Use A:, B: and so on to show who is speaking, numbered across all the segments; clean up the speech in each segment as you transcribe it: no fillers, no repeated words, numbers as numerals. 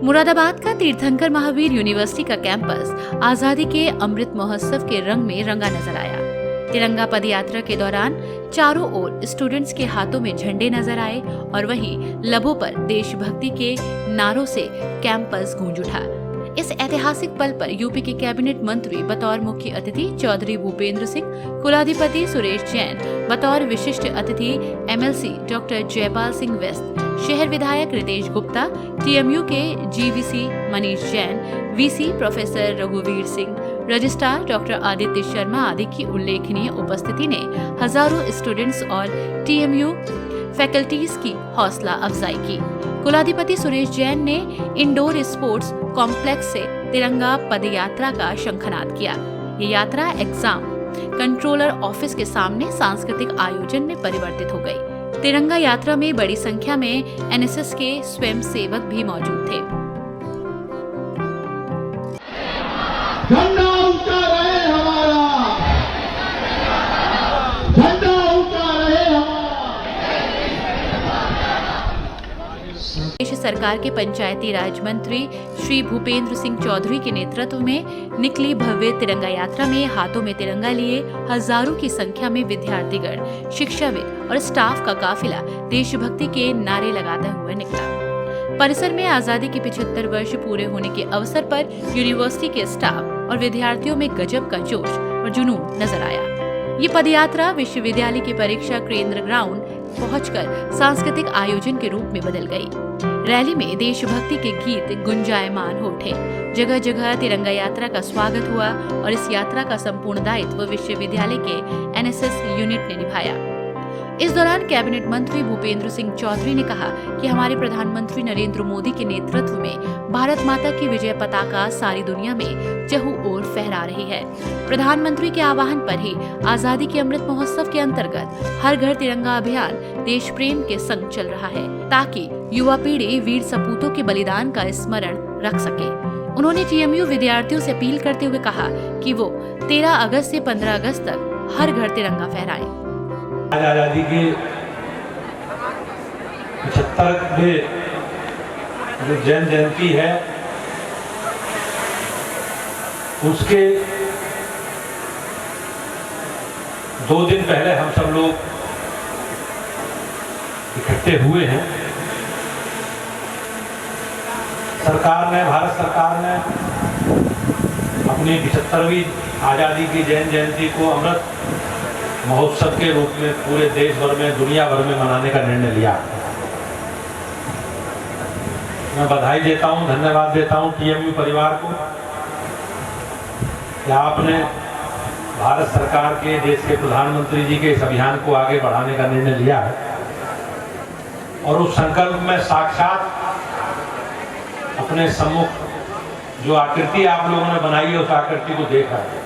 A: मुरादाबाद का तीर्थंकर महावीर यूनिवर्सिटी का कैंपस आजादी के अमृत महोत्सव के रंग में रंगा नजर आया। तिरंगा पद यात्रा के दौरान चारों ओर स्टूडेंट्स के हाथों में झंडे नजर आए और वहीं लबों पर देशभक्ति के नारों से कैंपस गूंज उठा। इस ऐतिहासिक पल पर यूपी के कैबिनेट मंत्री बतौर मुख्य अतिथि चौधरी भूपेंद्र सिंह, कुलाधिपति सुरेश जैन बतौर विशिष्ट अतिथि, एमएलसी डॉक्टर जयपाल सिंह वेस्ट, शहर विधायक रितेश गुप्ता, टीएमयू के GVC Manish Jain, VC professor रघुवीर सिंह, रजिस्ट्रार डॉक्टर आदित्य शर्मा आदि की उल्लेखनीय उपस्थिति ने हजारों स्टूडेंट्स और टीएमयू फैकल्टीज की हौसला अफजाई की। कुलाधिपति सुरेश जैन ने इंडोर स्पोर्ट्स कॉम्प्लेक्स से तिरंगा पदयात्रा का शंखनाद किया। ये यात्रा एग्जाम कंट्रोलर ऑफिस के सामने सांस्कृतिक आयोजन में परिवर्तित हो गई। तिरंगा यात्रा में बड़ी संख्या में एनएसएस के स्वयंसेवक भी मौजूद थे।
B: झंडा ऊंचा रहे हमारा, झंडा ऊंचा रहे हमारा।
A: प्रदेश सरकार के पंचायती राज मंत्री श्री भूपेंद्र सिंह चौधरी के नेतृत्व में निकली भव्य तिरंगा यात्रा में हाथों में तिरंगा लिए हजारों की संख्या में विद्यार्थीगण, शिक्षाविद और स्टाफ का काफिला देशभक्ति के नारे लगाते हुए निकला। परिसर में आजादी के 75 वर्ष पूरे होने के अवसर पर यूनिवर्सिटी के स्टाफ और विद्यार्थियों में गजब का जोश और जुनून नजर आया। ये पदयात्रा विश्वविद्यालय के परीक्षा केंद्र ग्राउंड पहुंचकर सांस्कृतिक आयोजन के रूप में बदल गई। रैली में देशभक्ति के गीत गुंजायमान हो उठे। जगह जगह तिरंगा यात्रा का स्वागत हुआ और इस यात्रा का संपूर्ण दायित्व विश्वविद्यालय के एनएसएस यूनिट ने निभाया। इस दौरान कैबिनेट मंत्री भूपेंद्र सिंह चौधरी ने कहा कि हमारे प्रधानमंत्री नरेंद्र मोदी के नेतृत्व में भारत माता की विजय पताका सारी दुनिया में चहु ओर फहरा रही है। प्रधानमंत्री के आह्वान पर ही आजादी के अमृत महोत्सव के अंतर्गत हर घर तिरंगा अभियान देश प्रेम के संग चल रहा है, ताकि युवा पीढ़ी वीर सपूतों के बलिदान का स्मरण रख सके। उन्होंने टीएमयू विद्यार्थियों से अपील करते हुए कहा कि वो 13 अगस्त से 15 अगस्त तक हर घर तिरंगा फहराएं।
C: आजादी के 75वें जो जन्म जयंती है, उसके 2 दिन पहले हम सब लोग इकट्ठे हुए हैं। भारत सरकार ने अपनी 75वीं आजादी की जयंती को अमृत महोत्सव के रूप में पूरे देश भर में, दुनिया भर में मनाने का निर्णय लिया। मैं बधाई देता हूं, धन्यवाद देता हूं टीएमयू परिवार को कि आपने भारत सरकार के, देश के प्रधानमंत्री जी के इस अभियान को आगे बढ़ाने का निर्णय लिया है और उस संकल्प में साक्षात अपने सम्मुख जो आकृति आप लोगों ने बनाई है, उस आकृति को देखा है।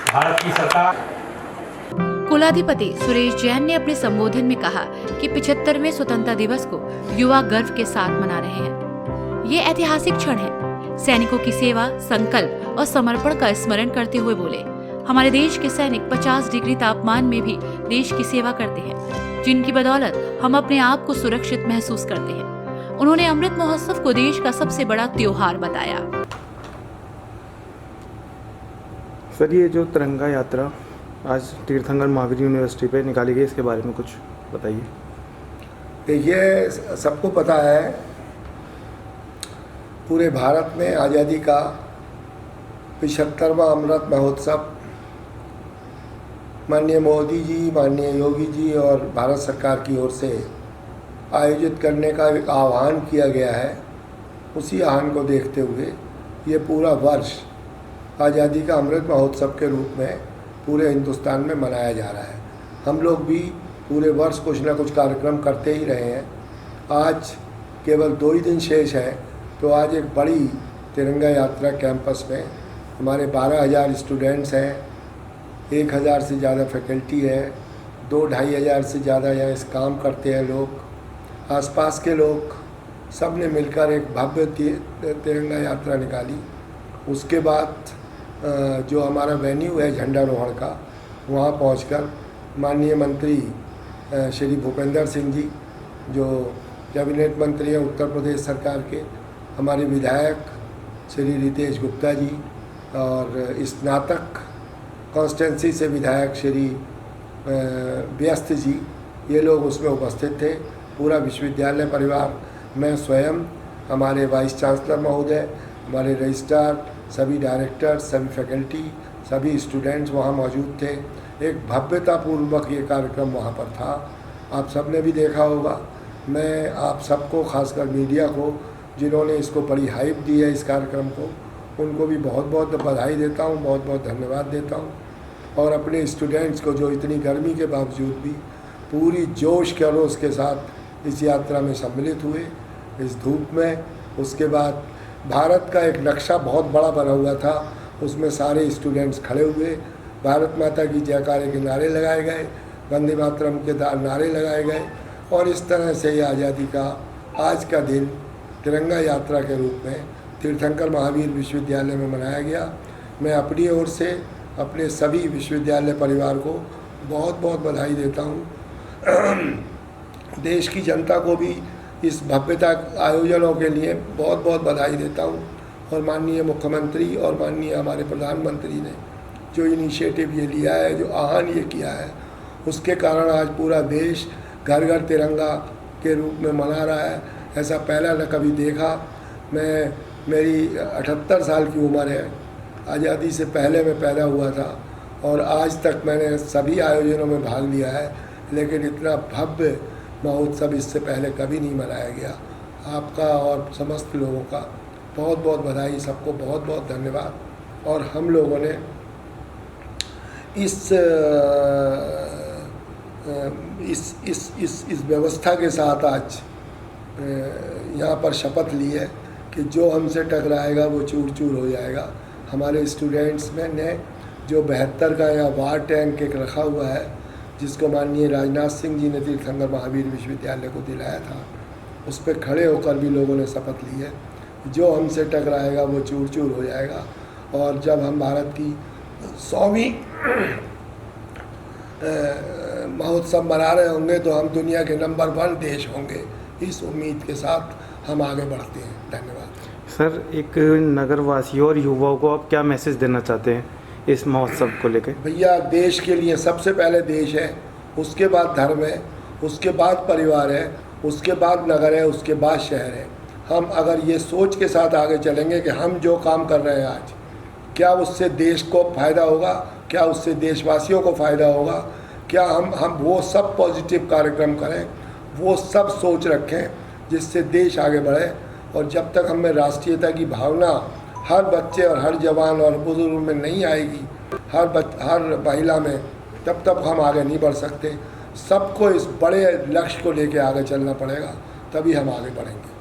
C: भारत की सरकार।
A: कुलाधिपति सुरेश जैन ने अपने संबोधन में कहा कि 75वें स्वतंत्रता दिवस को युवा गर्व के साथ मना रहे हैं। ये ऐतिहासिक क्षण है। सैनिकों की सेवा, संकल्प और समर्पण का स्मरण करते हुए बोले, हमारे देश के सैनिक 50 डिग्री तापमान में भी देश की सेवा करते हैं, जिनकी बदौलत हम अपने आप को सुरक्षित महसूस करते हैं। उन्होंने अमृत महोत्सव को देश का सबसे बड़ा त्योहार बताया।
D: सर, ये जो तिरंगा यात्रा आज तीर्थंकर महावीर यूनिवर्सिटी पे निकाली गई, इसके बारे में कुछ बताइए।
E: देखिए, सबको पता है पूरे भारत में आज़ादी का 75वां अमृत महोत्सव माननीय मोदी जी, माननीय योगी जी और भारत सरकार की ओर से आयोजित करने का एक आह्वान किया गया है। उसी आह्वान को देखते हुए ये पूरा वर्ष आज़ादी का अमृत महोत्सव के रूप में पूरे हिंदुस्तान में मनाया जा रहा है। हम लोग भी पूरे वर्ष कुछ ना कुछ कार्यक्रम करते ही रहे हैं। आज केवल 2 ही दिन शेष हैं, तो आज एक बड़ी तिरंगा यात्रा कैंपस में हमारे 12,000 स्टूडेंट्स हैं, 1,000 से ज़्यादा फैकल्टी है, 2-2.5 हज़ार से ज़्यादा यहाँ इस काम करते हैं लोग। आसपास के लोग सब ने मिलकर एक भव्य तिरंगा यात्रा निकाली। उसके बाद जो हमारा वेन्यू है झंडारोहण का, वहाँ पहुंचकर माननीय मंत्री श्री भूपेंद्र सिंह जी, जो कैबिनेट मंत्री हैं उत्तर प्रदेश सरकार के, हमारे विधायक श्री रितेश गुप्ता जी और स्नातक कॉन्स्टेंसी से विधायक श्री व्यस्त जी, ये लोग उसमें उपस्थित थे। पूरा विश्वविद्यालय परिवार, मैं स्वयं, हमारे वाइस चांसलर महोदय, हमारे रजिस्ट्रार, सभी डायरेक्टर, सभी फैकल्टी, सभी स्टूडेंट्स वहाँ मौजूद थे। एक भव्यतापूर्वक ये कार्यक्रम वहाँ पर था, आप सबने भी देखा होगा। मैं आप सबको, खासकर मीडिया को, जिन्होंने इसको बड़ी हाइप दी है इस कार्यक्रम को, उनको भी बहुत बहुत बधाई देता हूँ, बहुत बहुत धन्यवाद देता हूँ। और अपने स्टूडेंट्स को जो इतनी गर्मी के बावजूद भी पूरी जोश खरोश के साथ इस यात्रा में सम्मिलित हुए, इस धूप में। उसके बाद भारत का एक नक्शा बहुत बड़ा बना हुआ था, उसमें सारे स्टूडेंट्स खड़े हुए, भारत माता की जयकारे के नारे लगाए गए, वंदे मातरम के नारे लगाए गए, और इस तरह से ये आज़ादी का आज का दिन तिरंगा यात्रा के रूप में तीर्थंकर महावीर विश्वविद्यालय में मनाया गया। मैं अपनी ओर से अपने सभी विश्वविद्यालय परिवार को बहुत बहुत बधाई देता हूँ। देश की जनता को भी इस भव्यता आयोजनों के लिए बहुत बहुत बधाई देता हूँ। और माननीय मुख्यमंत्री और माननीय हमारे प्रधानमंत्री ने जो इनिशिएटिव ये लिया है, जो आह्वान ये किया है, उसके कारण आज पूरा देश घर घर तिरंगा के रूप में मना रहा है। ऐसा पहला न कभी देखा। मेरी 78 साल की उम्र है, आज़ादी से पहले मैं पैदा हुआ था और आज तक मैंने सभी आयोजनों में भाग लिया है, लेकिन इतना भव्य महोत्सव इससे पहले कभी नहीं मनाया गया। आपका और समस्त लोगों का बहुत बहुत बधाई, सबको बहुत बहुत धन्यवाद। और हम लोगों ने इस व्यवस्था के साथ आज यहाँ पर शपथ ली है कि जो हमसे टकराएगा वो चूर चूर हो जाएगा। हमारे स्टूडेंट्स में ने जो 72 का यहाँ वार टैंक एक रखा हुआ है, जिसको माननीय राजनाथ सिंह जी ने तीर्थंकर महावीर विश्वविद्यालय को दिलाया था, उस पर खड़े होकर भी लोगों ने शपथ ली है, जो हमसे टकराएगा वो चूर चूर हो जाएगा। और जब हम भारत की 100वीं महोत्सव मना रहे होंगे तो हम दुनिया के नंबर 1 देश होंगे। इस उम्मीद के साथ हम आगे बढ़ते हैं। धन्यवाद।
D: सर, एक नगरवासियों और युवाओं को आप क्या मैसेज देना चाहते हैं इस महोत्सव को लेकर?
E: भैया, देश के लिए सबसे पहले देश है, उसके बाद धर्म है, उसके बाद परिवार है, उसके बाद नगर है, उसके बाद शहर है। हम अगर ये सोच के साथ आगे चलेंगे कि हम जो काम कर रहे हैं आज, क्या उससे देश को फ़ायदा होगा, क्या उससे देशवासियों को फ़ायदा होगा, क्या हम वो सब पॉजिटिव कार्यक्रम करें, वो सब सोच रखें जिससे देश आगे बढ़े। और जब तक हमें राष्ट्रीयता की भावना हर बच्चे और हर जवान और बुजुर्ग में नहीं आएगी, हर महिला में, तब तक हम आगे नहीं बढ़ सकते। सबको इस बड़े लक्ष्य को लेकर आगे चलना पड़ेगा, तभी हम आगे बढ़ेंगे।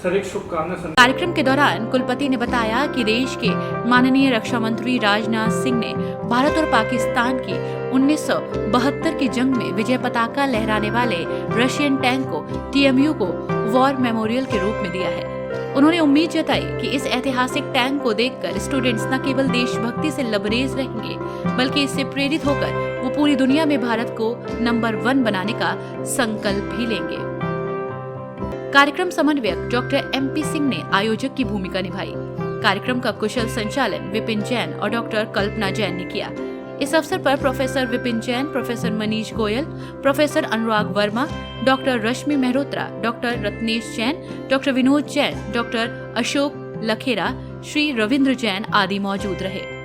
F: सर, एक शुभकामना।
A: कार्यक्रम के दौरान कुलपति ने बताया कि देश के माननीय रक्षा मंत्री राजनाथ सिंह ने भारत और पाकिस्तान की 1972 की जंग में विजय पताका लहराने वाले रशियन टैंक को TMU को वॉर मेमोरियल के रूप में दिया है। उन्होंने उम्मीद जताई कि इस ऐतिहासिक टैंक को देखकर स्टूडेंट्स न केवल देशभक्ति से लबरेज रहेंगे, बल्कि इससे प्रेरित होकर वो पूरी दुनिया में भारत को नंबर 1 बनाने का संकल्प भी लेंगे। कार्यक्रम समन्वयक डॉक्टर MP सिंह ने आयोजक की भूमिका निभाई। कार्यक्रम का कुशल संचालन विपिन जैन और डॉक्टर कल्पना जैन ने किया। इस अवसर पर professor Vipin Jain, professor Manish Goyal, professor Anurag Verma, doctor Rashmi Mehrotra, doctor Ratnesh Jain, doctor Vinod Jain, doctor Ashok Lakhera, Shri Ravindra Jain आदि मौजूद रहे।